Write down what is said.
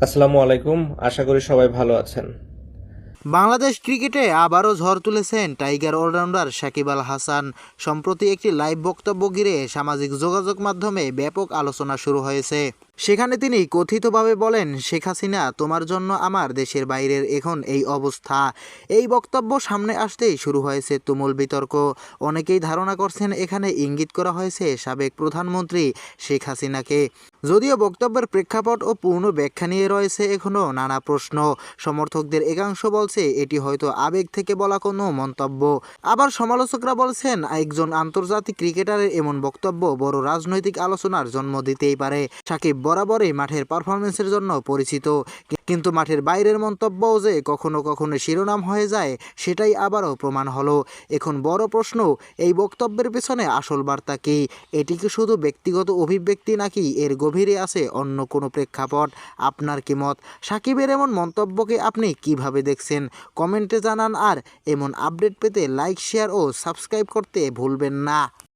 আসসালামু আলাইকুম। আশা করি সবাই ভালো আছেন। বাংলাদেশ ক্রিকেটে আবারও ঝড় তুলেছেন টাইগার অলরাউন্ডার সাকিব আল হাসান। সম্প্রতি একটি লাইভ বক্তব্য ঘিরে সামাজিক যোগাযোগ মাধ্যমে ব্যাপক আলোচনা শুরু হয়েছে। সেখানে তিনি কথিতভাবে বলেন, শেখ হাসিনা, তোমার জন্য আমার দেশের বাইরের এখন এই অবস্থা। এই বক্তব্য সামনে আসতেই শুরু হয়েছে তুমুল বিতর্ক। অনেকেই ধারণা করছেন এখানে ইঙ্গিত করা হয়েছে সাবেক প্রধানমন্ত্রী শেখ হাসিনাকে। যদিও বক্তব্যের প্রেক্ষাপট ও পূর্ণ ব্যাখ্যা নিয়ে রয়েছে এখনও নানা প্রশ্ন। সমর্থকদের একাংশ বলছে এটি হয়তো আবেগ থেকে বলা কোনো মন্তব্য। আবার সমালোচকরা বলছেন একজন আন্তর্জাতিক ক্রিকেটারের এমন বক্তব্য বড় রাজনৈতিক আলোচনার জন্ম দিতেই পারে। সাকিব বরাবরই মাঠের পারফরমেন্সের জন্য পরিচিত, কিন্তু মাঠের বাইরের মন্তব্যও যে কখনো কখনো শিরোনাম হয়ে যায় সেটাই আবারও প্রমাণ হলো। এখন বড় প্রশ্ন, এই বক্তব্যের পেছনে আসল বার্তা কী? এটি কি শুধু ব্যক্তিগত অভিব্যক্তি নাকি এর গভীরে আছে অন্য কোনো প্রেক্ষাপট? আপনার কি মত? সাকিবের এমন মন্তব্যকে আপনি কিভাবে দেখছেন? কমেন্টে জানান। আর এমন আপডেট পেতে লাইক, শেয়ার ও সাবস্ক্রাইব করতে ভুলবেন না।